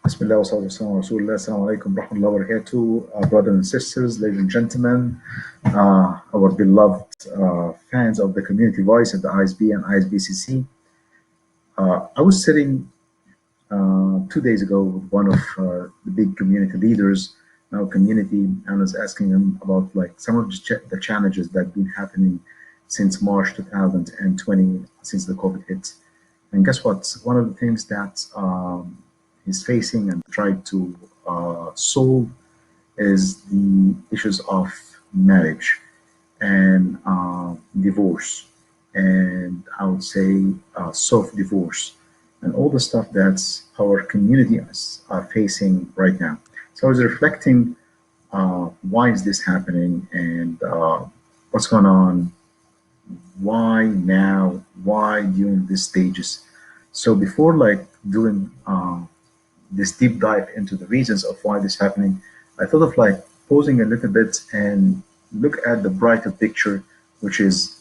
Bismillah wa salatu wa Rasulullah. Assalamu alaikum wa rahmatullahi wa barakatuh. Brothers and sisters, ladies and gentlemen, our beloved fans of the community voice at the ISB and ISBCC. I was sitting 2 days ago with one of the big community leaders in our community, and I was asking him about like some of the challenges that have been happening since March 2020, since the COVID hit. And guess what? One of the things that he's facing and tried to solve is the issues of marriage and divorce, and I would say soft divorce, and all the stuff that our communities are facing right now. So I was reflecting, why is this happening, and what's going on, why now, why during these stages. So before like doing this deep dive into the reasons of why this is happening, I thought of like pausing a little bit and look at the brighter picture, which is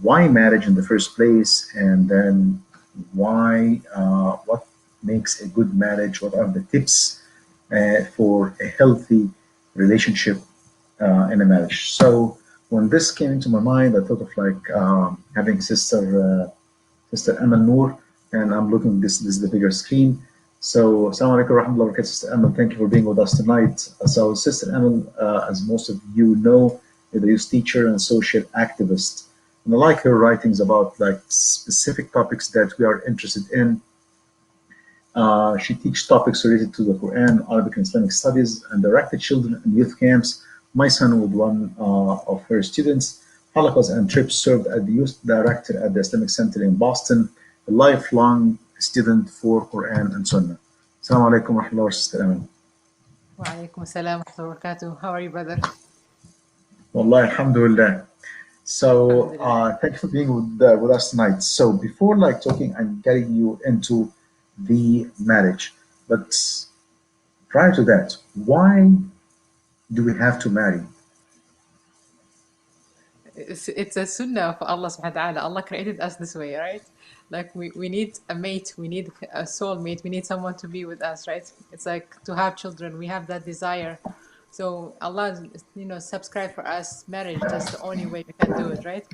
why marriage in the first place, and then why, what makes a good marriage, what are the tips for a healthy relationship in a marriage. So when this came into my mind, I thought of like having Sister Amal Noor, and I'm looking this is the bigger screen. So Assalamu alaikum wa rahmatullahi wa barakatuh, Sister Amal. Thank you for being with us tonight. So Sister Amal, as most of you know, is a youth teacher and social activist. And I like her writings about like specific topics that we are interested in. She teaches topics related to the Quran, Arabic and Islamic studies, and directed children and youth camps. My son was one of her students. Holocaust and trips served as the youth director at the Islamic Center in Boston, a lifelong student for Quran and Sunnah. Assalamu alaikum wa rahmatullahi Sister Amin. Wa alaikum assalam wa rahmatullahi wa barakatuh. How are you, brother? Wallahi, alhamdulillah. So Alhamdulillah. thanks for being with us tonight. So before like talking and getting you into the marriage, but prior to that, why do we have to marry? It's a sunnah of Allah subhanahu wa ta'ala. Allah created us this way, right? Like we need a mate, we need a soulmate, we need someone to be with us, right? It's like to have children, we have that desire. So Allah, subscribe for us marriage. That's the only way we can do it, right?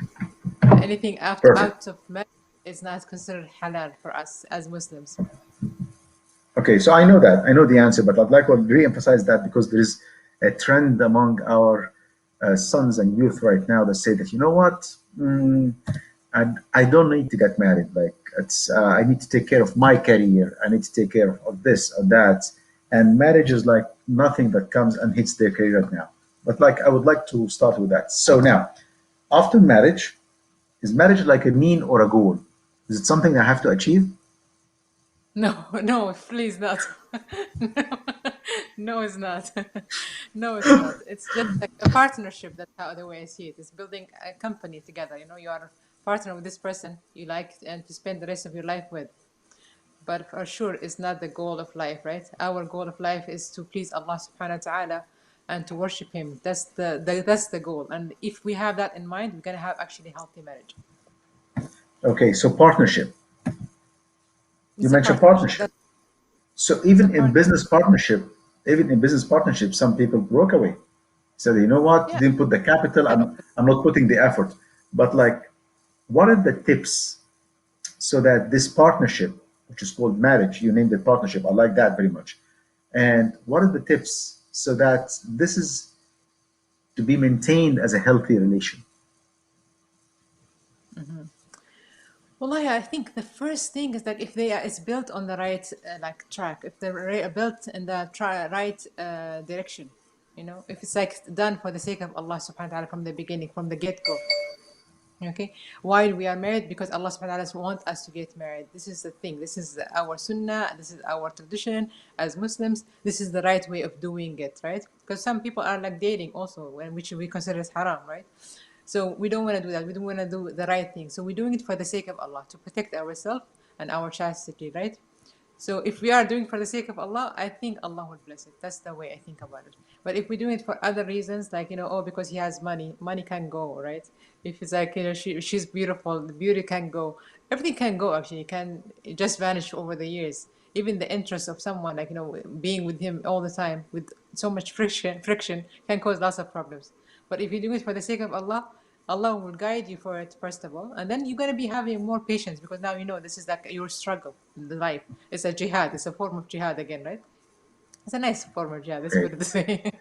Anything Perfect. out of marriage is not considered halal for us as Muslims. Okay, so I know that. I know the answer, but I'd like to re-emphasize that because there is a trend among our sons and youth right now that say that, you know what, I don't need to get married. Like, I need to take care of my career. I need to take care of this or that. And marriage is like nothing that comes and hits their career right now. But like, I would like to start with that. So now, after marriage, is marriage like a mean or a goal? Is it something I have to achieve? No, no, please not. No, no, it's not. No, it's not. It's just like a partnership. That's how the way I see it. It's building a company together. You are a partner with this person you like and to spend the rest of your life with. But for sure, it's not the goal of life, right? Our goal of life is to please Allah subhanahu wa ta'ala and to worship Him. That's the goal. And if we have that in mind, we're gonna have actually healthy marriage. Okay, so partnership. You It's a mentioned partnership. partnership. That's So it's a even in business partnership, some people broke away. Said, you know what, yeah. didn't put the capital, I'm not putting the effort. But like, what are the tips so that this partnership, which is called marriage, you named it partnership, I like that very much. And what are the tips so that this is to be maintained as a healthy relation? Well, I think the first thing is that if they are, it's built on the right like track, if they're built in the right direction, if it's like done for the sake of Allah subhanahu wa ta'ala from the beginning, from the get-go. Okay, why we are married? Because Allah subhanahu wa ta'ala wants us to get married. This is the thing. This is our sunnah. This is our tradition as Muslims. This is the right way of doing it, right? Because some people are like dating also, which we consider as haram, right? So we don't want to do that. We don't want to do the right thing. So we're doing it for the sake of Allah, to protect ourselves and our chastity, right? So if we are doing for the sake of Allah, I think Allah will bless it. That's the way I think about it. But if we're doing it for other reasons, like, because he has money, money can go, right? If it's like, she's beautiful, the beauty can go. Everything can go, actually. It can just vanish over the years. Even the interest of someone, like, being with him all the time with so much friction can cause lots of problems. But if you do it for the sake of Allah, Allah will guide you for it, first of all, and then you're going to be having more patience, because now you know this is like your struggle in the life. It's a jihad, it's a form of jihad again, right? It's a nice form of jihad, let's Okay. put it this way.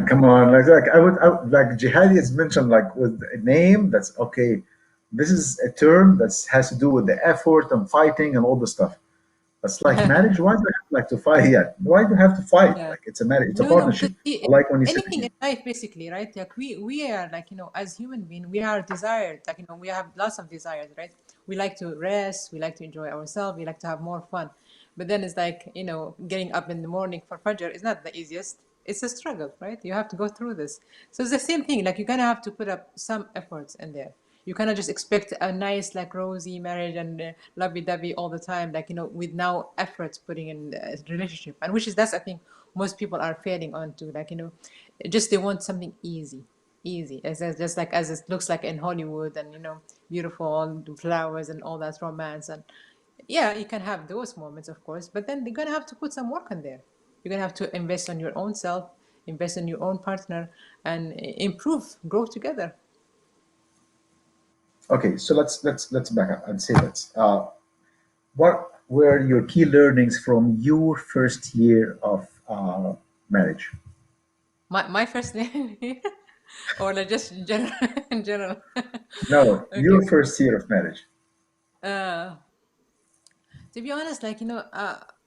Come on, like jihadi is mentioned like with a name that's okay. This is a term that has to do with the effort and fighting and all the stuff. That's like marriage. Why do you have like to fight? Yeah, why do you have to fight? Yeah. Like it's a marriage. It's a No, no, partnership. because see, I like when you say, anything in life, basically, right? Like we are like, as human being, we are desired. Like, we have lots of desires, right? We like to rest, we like to enjoy ourselves, we like to have more fun. But then it's like, getting up in the morning for Fajr is not the easiest. It's a struggle, right? You have to go through this. So it's the same thing. Like, you're gonna have to put up some efforts in there. You cannot just expect a nice, like, rosy marriage and lovey-dovey all the time, like, with no efforts putting in the relationship. And which is, that's, I think, most people are failing on to, like, just they want something easy, easy, as just like as it looks like in Hollywood, and beautiful flowers and all that romance. And yeah, you can have those moments, of course, but then you're gonna have to put some work in there. You're gonna have to invest on your own self, invest in your own partner, and improve, grow together. okay, so let's back up and say that. What were your key learnings from your first year of marriage? My first name here, or like just in general, in general. No, Okay. your first year of marriage. Uh, to be honest, like,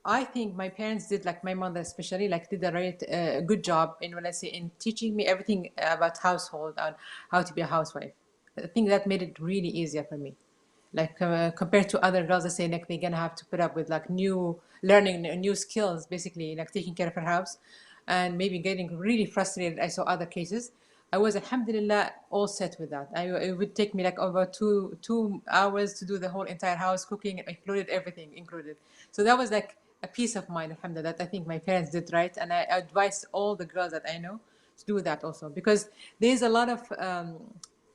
I think my parents did, like my mother especially, like did a right good job in, when I say, in teaching me everything about household and how to be a housewife. I think that made it really easier for me. Like, compared to other girls that say, like, they're gonna have to put up with, like, new learning new skills, basically, like taking care of her house, and maybe getting really frustrated. I saw other cases. I was, alhamdulillah, all set with that. It would take me like over two hours to do the whole entire house, cooking included, everything included. So that was like a peace of mind, alhamdulillah, that I think my parents did right, and I advise all the girls that I know to do that also, because there's a lot of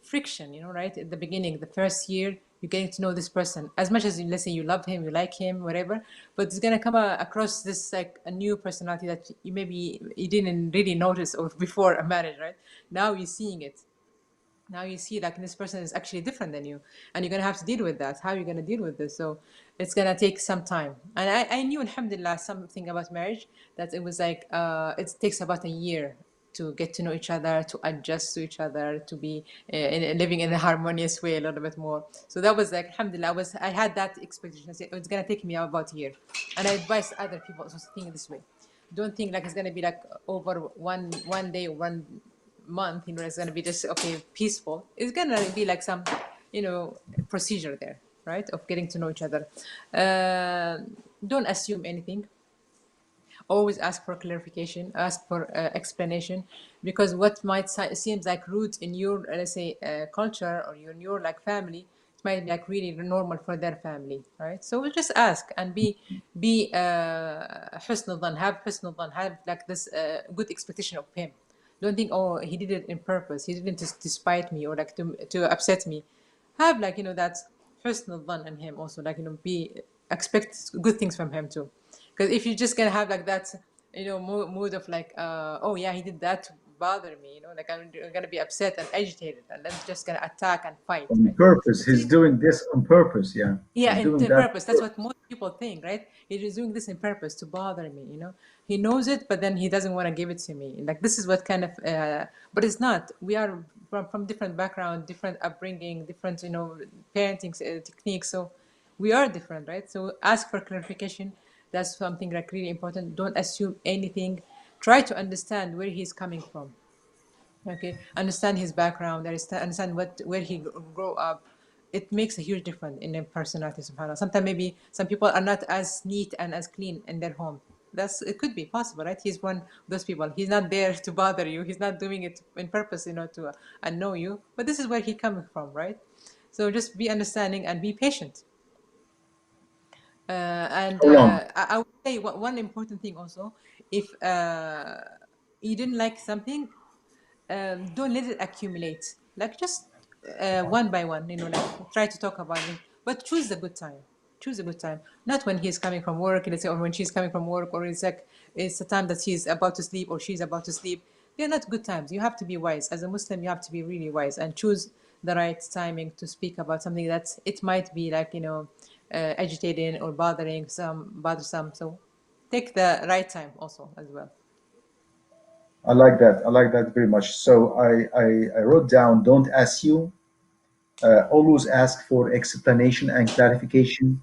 friction, right? At the beginning, the first year, you're getting to know this person as much as, let's say, you love him, you like him, whatever. But it's gonna come across this, like, a new personality that you maybe you didn't really notice or before a marriage, right? Now you're seeing it. Now you see, like, this person is actually different than you, and you're gonna have to deal with that. How are you gonna deal with this? So it's gonna take some time. And I knew, alhamdulillah, something about marriage, that it was like, it takes about a year to get to know each other, to adjust to each other, to be living in a harmonious way a little bit more. So that was like, alhamdulillah, I had that expectation. I said, "Oh, it's gonna take me about a year," and I advise other people also to think this way. Don't think like it's gonna be like over one day, 1 month. It's gonna be just okay, peaceful. It's gonna be like some, procedure there, right, of getting to know each other. Uh, don't assume anything. Always ask for clarification, ask for explanation, because what might seems like rude in your, let's say, culture, or your like family, it might be like really normal for their family, right? So we just ask and be حسن الظن, have حسن الظن, have like this good expectation of him. Don't think, oh, he did it in purpose, he didn't just despite me, or like to upset me. Have, like, that حسن الظن in him also, like, be expect good things from him too. Because if you're just gonna have like that, mood of like, oh yeah, he did that to bother me, like I'm gonna be upset and agitated, and then just gonna attack and fight, On right? purpose. So He's doing this on purpose. Yeah, yeah, he's doing in that. purpose. That's what most people think, right? He is doing this in purpose to bother me. He knows it, but then he doesn't want to give it to me. Like, this is what kind of, but it's not. We are from different background, different upbringing, different, parenting techniques. So we are different, right? So ask for clarification. That's something like really important. Don't assume anything. Try to understand where he's coming from. Okay, understand his background, understand where he grew up. It makes a huge difference in their personality, subhanAllah. Sometimes maybe some people are not as neat and as clean in their home. It could be possible, right? He's one of those people. He's not there to bother you. He's not doing it in purpose, to annoy you. But this is where he coming from, right? So just be understanding and be patient. And How long? I would say one important thing also, if you didn't like something, don't let it accumulate. Like, just one by one, like, try to talk about it, but choose the good time. Choose a good time, not when he's coming from work, let's say, or when she's coming from work, or it's like it's the time that he's about to sleep or she's about to sleep. They're not good times. You have to be wise. As a Muslim, you have to be really wise and choose the right timing to speak about something that it might be like, agitating or bothersome. So take the right time also as well. I like that. I like that very much. So I wrote down, don't assume, always ask for explanation and clarification.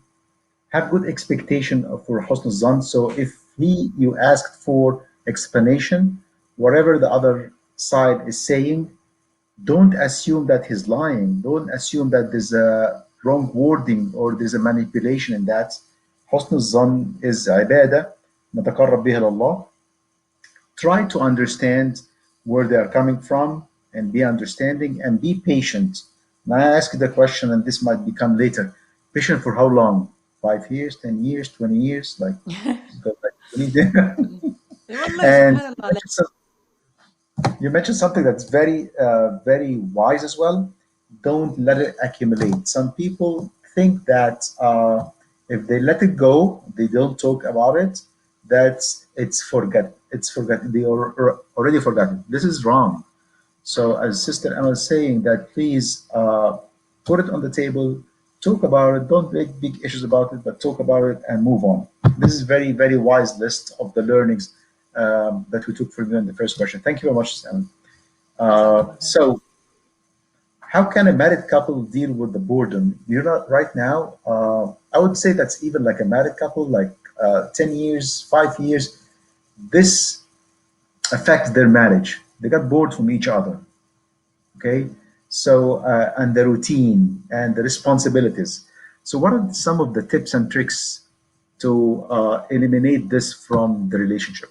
Have good expectation for husn zan. So if you asked for explanation, whatever the other side is saying, don't assume that he's lying. Don't assume that there's a wrong wording or there's a manipulation in that. حسن الظن is عبادة نتقرب بها إلى الله. Try to understand where they are coming from and be understanding and be patient. Now I ask you the question, and this might become later. Patient for how long? 5 years, 10 years, 20 years? Like, because like we need Wallah, and subhanallah. Like, you mentioned something that's very, very wise as well. Don't let it accumulate. Some people think that if they let it go, they don't talk about it, that it's forget. It's forgotten. They are already forgotten. This is wrong. So, as Sister Emma is saying, that please put it on the table, talk about it. Don't make big issues about it, but talk about it and move on. This is very, very wise list of the learnings that we took from you in the first question. Thank you very much, Sister Emma. jazakallah khair. So, how can a married couple deal with the boredom? You know, right now, I would say that's even like a married couple, like 10 years, 5 years, this affects their marriage. They got bored from each other. Okay. So, and the routine and the responsibilities. So, what are some of the tips and tricks to eliminate this from the relationship?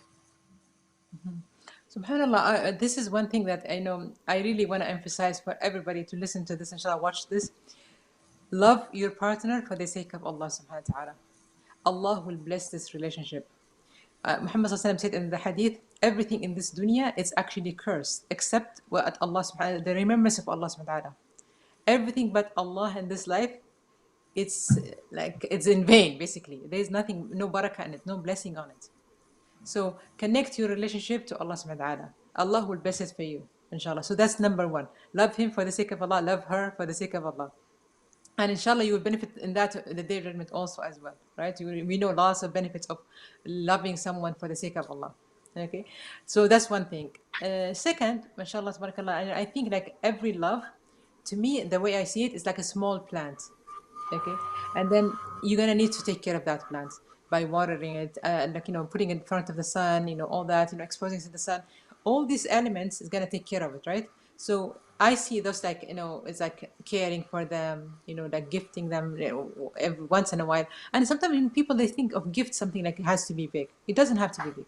Subhanallah, this is one thing that I know I really want to emphasize for everybody to listen to this, inshallah, watch this. Love your partner for the sake of Allah subhanahu wa ta'ala. Allah will bless this relationship. Muhammad SAW said in the hadith, everything in this dunya is actually cursed except what Allah subhanahu the remembrance of Allah subhanahu wa ta'ala. Everything but Allah in this life, it's like it's in vain basically. There's nothing, no barakah in it, no blessing on it. So connect your relationship to Allah subhanahu wa ta'ala. Allah will bless it for you, inshallah. So that's number one. Love him for the sake of Allah, love her for the sake of Allah. And inshallah, you will benefit in that the day of judgment also as well, right? We know lots of benefits of loving someone for the sake of Allah. Okay, so that's one thing. Second, mashallah, tabarakallah, I think like every love, to me, the way I see it is like a small plant. Okay, and then you're gonna need to take care of that plant by watering it, like putting it in front of the sun, all that, exposing it to the sun. All these elements is gonna take care of it, right? So I see those like it's like caring for them, like gifting them, every once in a while. And sometimes when people they think of gift something like it has to be big. It doesn't have to be big,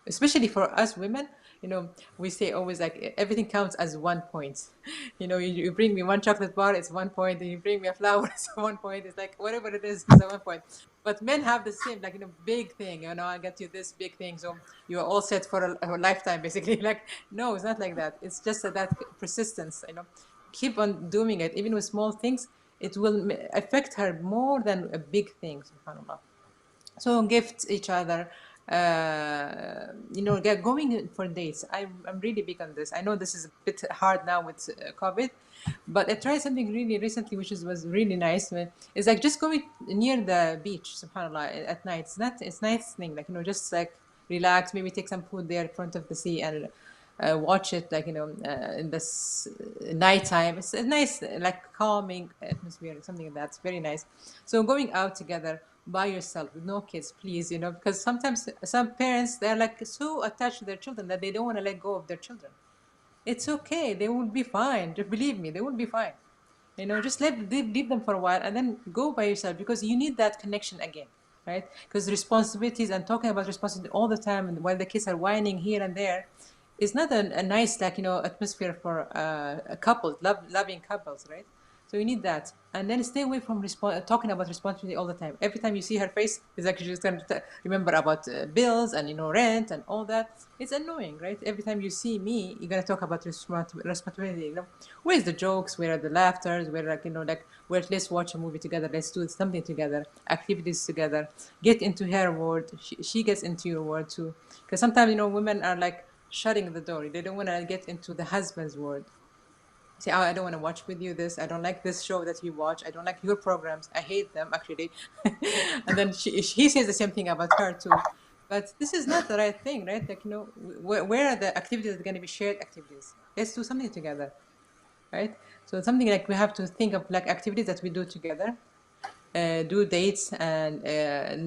especially for us women. We say always like everything counts as 1 point. You bring me one chocolate bar, it's 1 point, and you bring me a flower, it's 1 point. It's like whatever it is, it's a 1 point. But men have the same, like big thing. I get you this big thing, so you're all set for a lifetime basically. Like, no, it's not like that. It's just that persistence. Keep on doing it, even with small things. It will affect her more than a big thing, subhanallah. So gift each other, going for dates. I'm really big on this. I know this is a bit hard now with COVID, but I tried something really recently which was really nice. It's like just going near the beach, subhanallah, at night. It's nice thing, like just like relax, maybe take some food there in front of the sea and watch it, like in this nighttime. It's a nice, like calming atmosphere, something like that. It's very nice. So going out together by yourself with no kids, please, because sometimes some parents, they're like so attached to their children that they don't want to let go of their children. It's okay, they will be fine. Just believe me, they will be fine. Just leave them for a while and then go by yourself, because you need that connection again, right? Because responsibilities, and talking about responsibility all the time, and while the kids are whining here and there, is not a nice, like atmosphere for a couple, loving couples, right? So you need that, and then stay away from talking about responsibility all the time. Every time you see her face, it's like she's going to remember about bills and rent and all that. It's annoying, right? Every time you see me, you're gonna talk about responsibility. Where's the jokes? Where are the laughters? Where like where let's watch a movie together. Let's do something together, activities together. Get into her world. She gets into your world too. Because sometimes women are like shutting the door. They don't want to get into the husband's world. Say, oh, I don't want to watch with you this. I don't like this show that you watch. I don't like your programs. I hate them, actually. And then he says the same thing about her, too. But this is not the right thing, right? Like, where are the activities that are going to be shared activities? Let's do something together, right? So it's something like we have to think of like activities that we do together, do dates and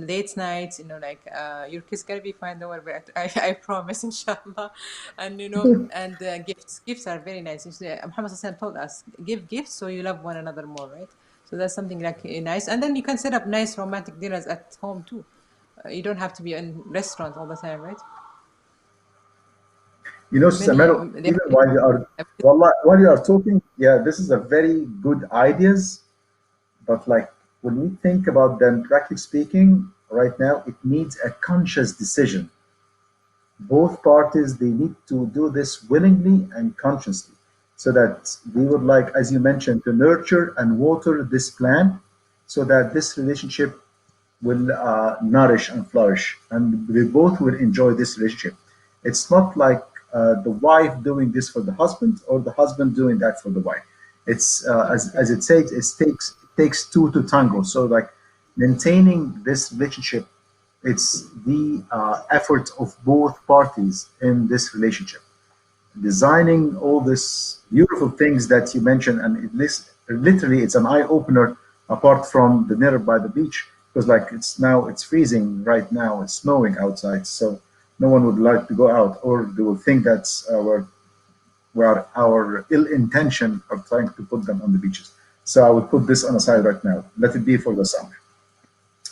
dates nights, like your kids gonna be fine, don't worry. I promise, inshallah. And and gifts are very nice. Muhammad Sallallahu told us, give gifts so you love one another more, right? So that's something like nice, and then you can set up nice romantic dinners at home too. You don't have to be in restaurants all the time, right? Sister Many Melo, they even while you are, have, wallah, while you are talking, yeah, this is a very good ideas. But like when we think about them, practically speaking, right now, it needs a conscious decision. Both parties, they need to do this willingly and consciously, so that they would like, as you mentioned, to nurture and water this plant, so that this relationship will nourish and flourish, and they both will enjoy this relationship. It's not like the wife doing this for the husband or the husband doing that for the wife. It's as it says, it takes two to tango. So like maintaining this relationship, it's the effort of both parties in this relationship, designing all these beautiful things that you mentioned, and literally it's an eye opener. Apart from the dinner by the beach, because like it's freezing right now, it's snowing outside, so no one would like to go out, or they will think that's our ill intention of trying to put them on the beaches. So I would put this on a side right now. Let it be for the summer.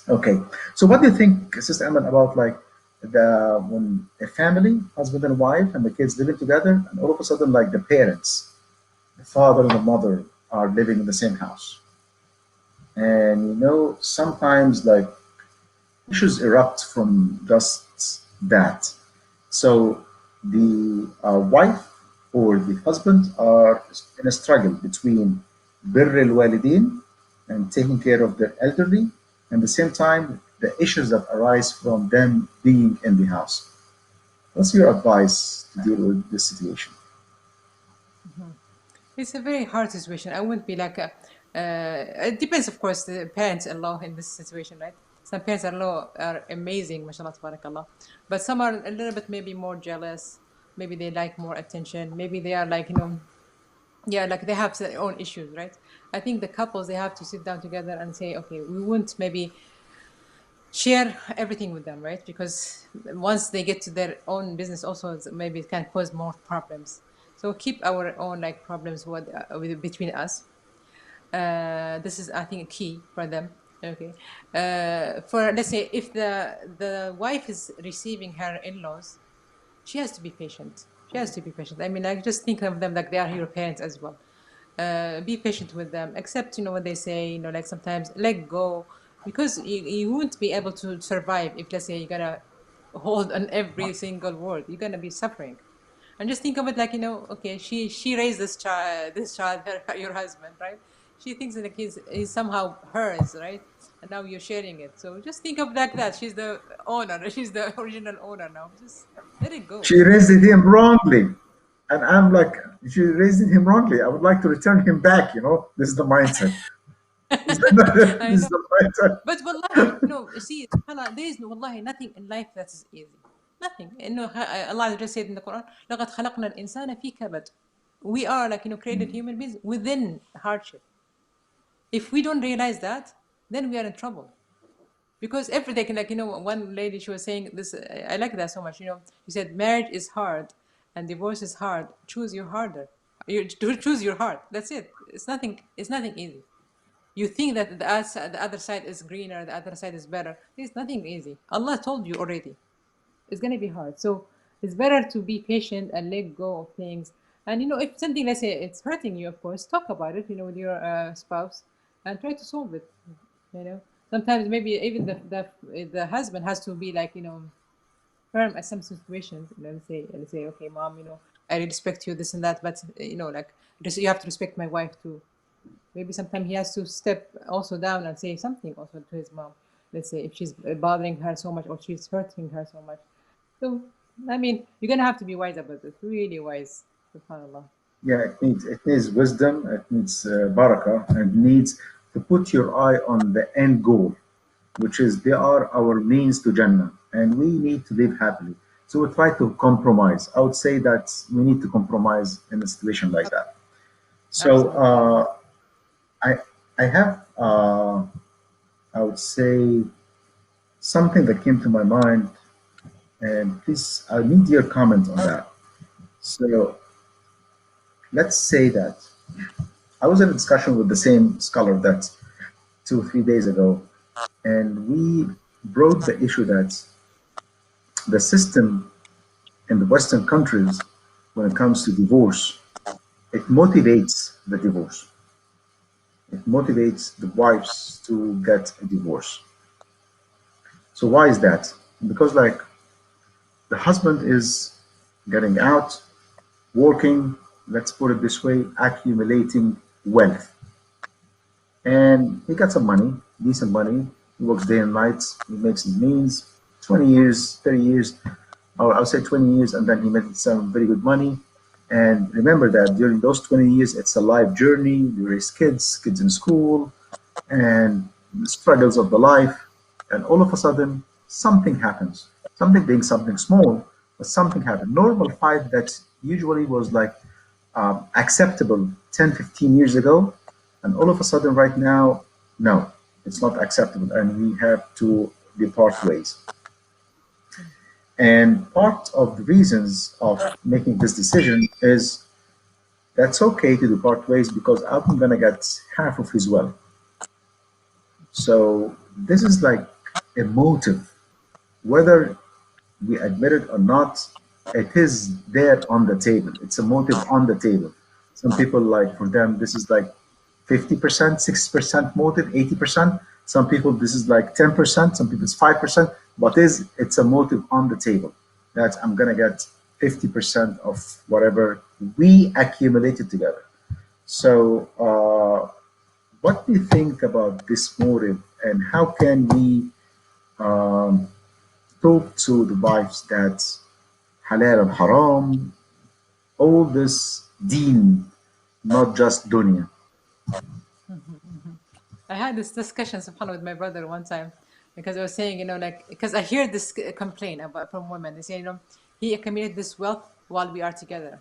Okay. So what do you think, Sister Emma, about like the when a family, husband and wife, and the kids living together, and all of a sudden, like the parents, the father and the mother, are living in the same house, and sometimes like issues erupt from just that. So the wife or the husband are in a struggle between birr al-walidin and taking care of their elderly, and at the same time the issues that arise from them being in the house. What's your advice to deal with this situation? Mhm. It's a very hard situation. I wouldn't be like it depends, of course, the parents-in-law in this situation, right? Some parents-in-law are amazing, mashallah, tabarakallah. But some are a little bit maybe more jealous. Maybe they like more attention. Maybe they are like, yeah, like they have their own issues, right? I think the couples, they have to sit down together and say, okay, we won't maybe share everything with them, right? Because once they get to their own business, also maybe it can cause more problems. So keep our own like problems between us. This is, I think, key for them. Okay. For let's say if the wife is receiving her in-laws, she has to be patient. She has to be patient. I mean, I just think of them like they are your parents as well. Be patient with them. Accept, what they say. Like sometimes let go, because you won't be able to survive if, let's say, you're gonna hold on every single word. You're gonna be suffering. And just think of it like, okay, she raised this child, your husband, right? She thinks that he's somehow hers, right? And now you're sharing it. So just think of like that. She's the owner. She's the original owner now. Just let it go. She raised him wrongly, and I'm like, she raised him wrongly. I would like to return him back. This is the mindset. I This know. is the mindset. But wallahi, see, subhanAllah, there is wallahi nothing in life that is easy. Nothing. Allah just said in the Quran, لَقَدْ خَلَقْنَا الْإِنسَانَ فِي كَبَدٍ. We are like, created human beings within hardship. If we don't realize that, then we are in trouble. Because everything, like, one lady, she was saying this, I like that so much. You said marriage is hard and divorce is hard. Choose your harder. You choose your heart. That's it. It's nothing easy. You think that the other side is greener, the other side is better. There's nothing easy. Allah told you already. It's going to be hard. So it's better to be patient and let go of things. And if something, let's say it's hurting you, of course, talk about it, with your spouse, and try to solve it. You know, sometimes maybe even the husband has to be like, firm at some situations. Let's say, okay, mom, I respect you, this and that, but like, just you have to respect my wife too. Maybe sometimes he has to step also down and say something also to his mom. Let's say if she's bothering her so much or she's hurting her so much. So, I mean, you're gonna have to be wise about it, really wise. Subhanallah. Yeah, it needs wisdom, it needs barakah, and needs to put your eye on the end goal, which is they are our means to Jannah, and we need to live happily. So we try to compromise. I would say that we need to compromise in a situation like that. So Absolutely. I I have I would say something that came to my mind, and please I need your comment on that. So let's say that I was in a discussion with the same scholar that 2 or 3 days ago, and we brought the issue that the system in the Western countries, when it comes to divorce, it motivates the divorce. It motivates the wives to get a divorce. So why is that? Because like the husband is getting out, working, let's put it this way, accumulating wealth. And he got some money, decent money. He works day and night. He makes his means. 20 years, 30 years, or I'll say 20 years, and then he made some very good money. And remember that during those 20 years, it's a life journey. You raise kids, kids in school, and the struggles of the life. And all of a sudden, something happens. Something being something small, but something happened. Normal fight that usually was like acceptable 10, 15 years ago. And all of a sudden, right now, no, it's not acceptable. And we have to depart ways. And part of the reasons of making this decision is that's okay to depart ways because I'm going to get half of his wealth. So this is like a motive, whether we admit it or not, it is there on the table. It's a motive on the table. Some people like for them this is like 50%, 60% motive, 80%. Some people this is like 10%, some people it's 5%, but it's a motive on the table that I'm gonna get 50% of whatever we accumulated together. So what do you think about this motive and how can we um, talk to the wives that halal and haram, all this deen, not just dunya. I had this discussion, subhanAllah, with my brother one time because I was saying, like, because I hear this complaint about from women. They say, he accumulated this wealth while we are together.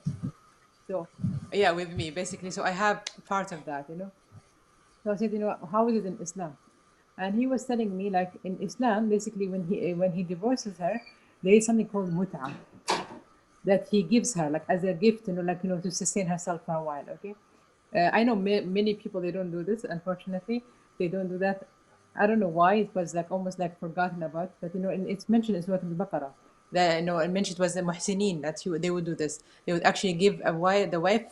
So, yeah, with me, basically. So I have part of that. So I said, how is it in Islam? And he was telling me, like, in Islam, basically, when he divorces her, there is something called mut'ah that he gives her, like, as a gift, like, to sustain herself for a while. Okay. I know many people, they don't do this. Unfortunately, they don't do that. I don't know why. It was like almost like forgotten about. But and it's mentioned in Surah Al-Baqarah. That it mentioned it was the muhsinin that they would do this. They would actually give the wife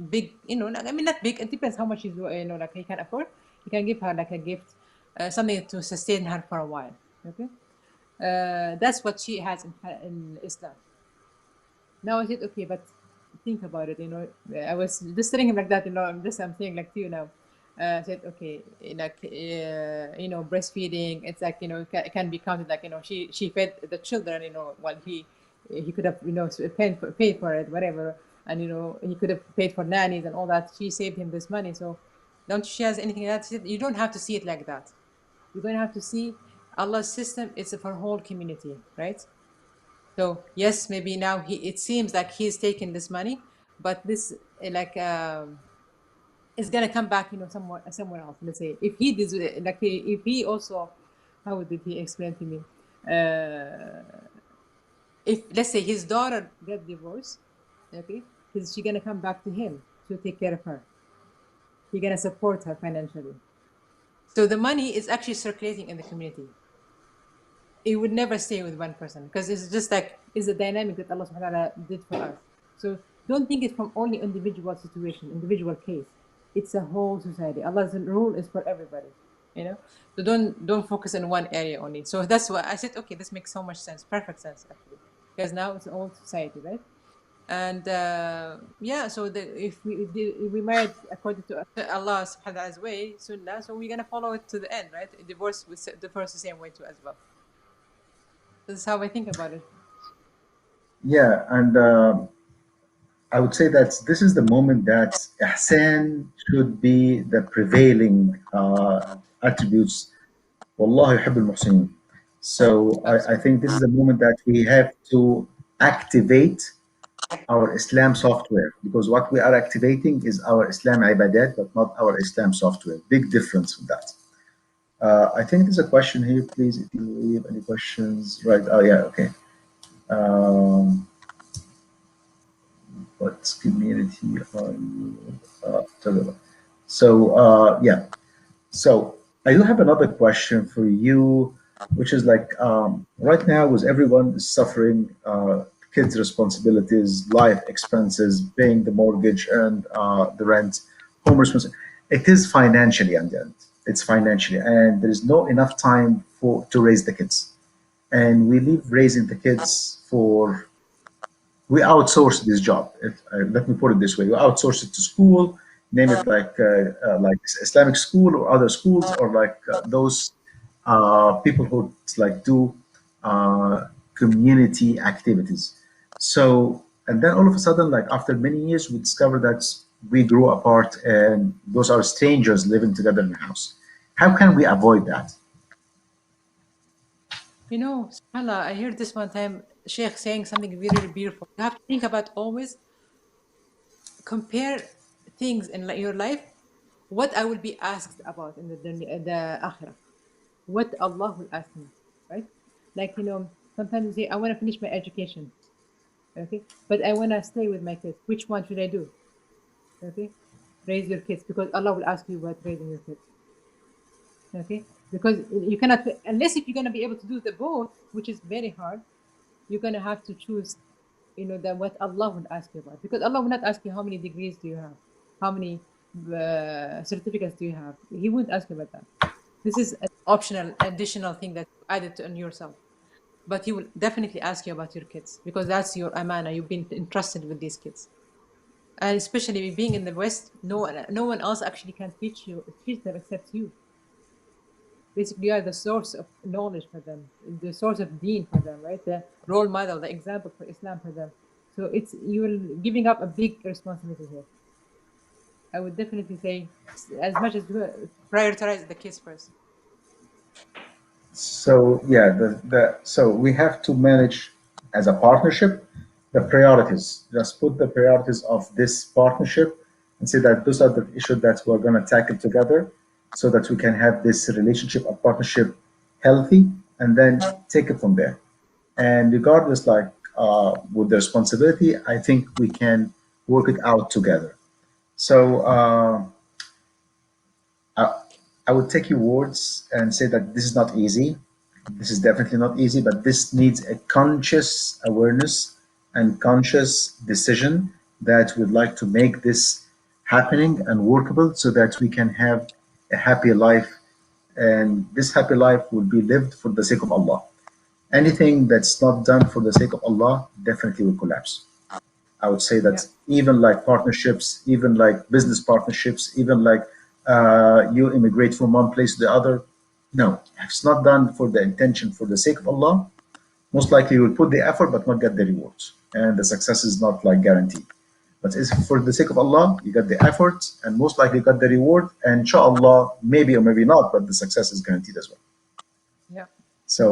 big, like, I mean, not big. It depends how much like he can afford. He can give her like a gift, something to sustain her for a while. Okay, that's what she has in Islam. Now I said, okay, but think about it. I was just telling him like that. I'm saying like to you now. I said, okay, like breastfeeding. It's like it can be counted like she fed the children. While he could have paid for it, whatever, and he could have paid for nannies and all that. She saved him this money. So don't she has anything like that? She said, you don't have to see it like that. You're going to have to see Allah's system. It's for whole community, right? So yes, maybe now it seems like he's taking this money, but this like is gonna come back, somewhere else. Let's say if he did like if he also, how did he explain to me? If let's say his daughter get divorced, okay, is she gonna come back to him to take care of her? He gonna support her financially. So the money is actually circulating in the community. It would never stay with one person because it's just like it's a dynamic that Allah subhanahu wa ta'ala did for us. So Don't think it from only individual situation, individual case. It's a whole society. Allah's rule is for everybody, you know. So don't focus on one area only. So that's why I said, okay, this makes so much sense, perfect sense actually, because now it's all society, right? And yeah, so if we married according to Allah subhanahu wa ta'ala's way, sunnah, so we're gonna follow it to the end, right? Divorce with divorce the same way too as well. This is how I think about it. Yeah, and I would say that this is the moment that ihsan should be the prevailing attributes. Wallahu yuhib al-muhsinin. So I Absolutely. think this is a moment that we have to activate our Islam software, because what we are activating is our Islam ibadat, but not our Islam software. Big difference with that. I think there's a question here, please. If you have any questions, right? Oh, yeah, okay. Um, what community are you talking about? So, yeah. So I do have another question for you, which is like right now, with everyone is suffering, kids' responsibilities, life expenses, paying the mortgage and the rent, home responsibility. It is financially, and it's financially, and there is no enough time for to raise the kids, and we leave raising the kids for we outsource this job. Let me put it this way: we outsource it to school, name it like Islamic school or other schools, or like those people who like do uh, community activities. So, and then all of a sudden, like after many years, we discover that we grew apart, and those are strangers living together in the house. How can we avoid that? You know, subhanallah, I heard this one time, Sheikh saying something really, really beautiful. You have to think about always compare things in your life, what I will be asked about in the akhirah, what Allah will ask me, right? Like, you know, sometimes you say, I want to finish my education, okay? But I want to stay with my kids. Which one should I do? Okay? Raise your kids because Allah will ask you about raising your kids, okay? Because you cannot, unless if you're going to be able to do the both, which is very hard, you're going to have to choose, you know, that what Allah would ask you about, because Allah will not ask you how many degrees do you have, how many certificates do you have. He won't ask you about that. This is an optional additional thing that you added to on yourself, but he will definitely ask you about your kids because that's your amana. You've been entrusted with these kids, and especially being in the West, no one else actually can teach them except you. Basically, you are the source of knowledge for them, the source of deen for them, right? The role model, the example for Islam for them. So it's you're giving up a big responsibility here. I would definitely say, as much as you prioritize the kids first. So yeah, the so we have to manage as a partnership the priorities. Just put the priorities of this partnership and say that those are the issues that we're going to tackle together, so that we can have this relationship or partnership healthy, and then take it from there. And regardless, like with the responsibility, I think we can work it out together. So I, I would take your words and say that this is not easy. This is definitely not easy, but this needs a conscious awareness and conscious decision that we'd like to make this happening and workable, so that we can have a happy life. And this happy life will be lived for the sake of Allah. Anything that's not done for the sake of Allah definitely will collapse. I would say Yeah, that even like partnerships, even like business partnerships, even like you immigrate from one place to the other. No, if it's not done for the intention, for the sake of Allah, most likely you will put the effort but not get the rewards. And the success is not like guaranteed. But if for the sake of Allah, you get the effort and most likely you got the reward. And inshallah, maybe or maybe not, but the success is guaranteed as well. yeah. So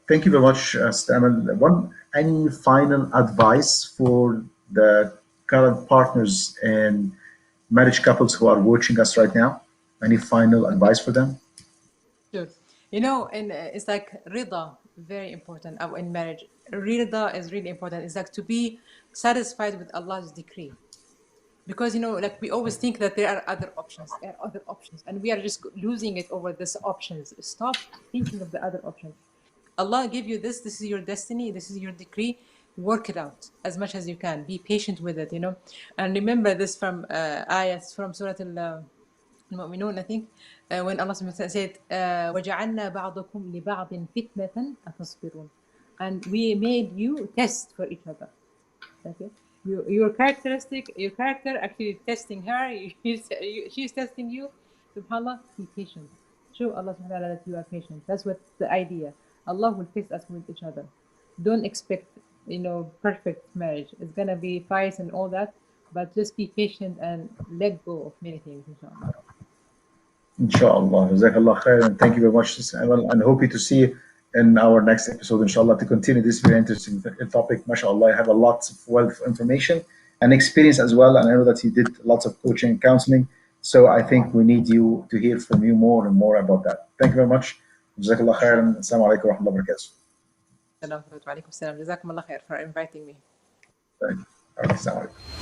thank you very much, Stamel. Any final advice for the current partners and marriage couples who are watching us right now? Any final advice for them? Sure. You know, and it's like rida, very important in marriage. Rida is really important. It's like to be satisfied with Allah's decree. Because, you know, like we always think that there are other options, there are other options, and we are just losing it over these options. Stop thinking of the other options. Allah gave you this, this is your destiny, this is your decree. work it out as much as you can. Be patient with it, you know. And remember this from ayats from Surah Al-Mu'minun, I think, when Allah subhanahu wa ta'ala said, وَجَعَلْنَا بَعْضَكُمْ لِبَعْضٍ فِتْنَةً أَتَصْبِرُونَ. And we made you test for each other. Okay, your character actually testing her. She's testing you. Subhanallah, be patient. Show Allah subhanahu wa ta'ala that you are patient. That's what the idea. Allah will test us with each other. Don't expect, perfect marriage. It's gonna be fights and all that, but just be patient and let go of many things, inshallah. Inshallah. Jazakallah khair. And thank you very much, Sister Amal. And hope to see you in our next episode, inshallah, to continue this very interesting topic. MashaAllah, you have a lot of wealth of information and experience as well. And I know that you did lots of coaching and counseling. So I think we need you to hear from you more and more about that. Thank you very much. Jazakallah khair. And assalamu alaikum wa rahmatullahi wa barakatuh. Salam. Wa alaikum salam. Jazakum Allah khair for inviting me. Thank you. All right, assalamu alaikum.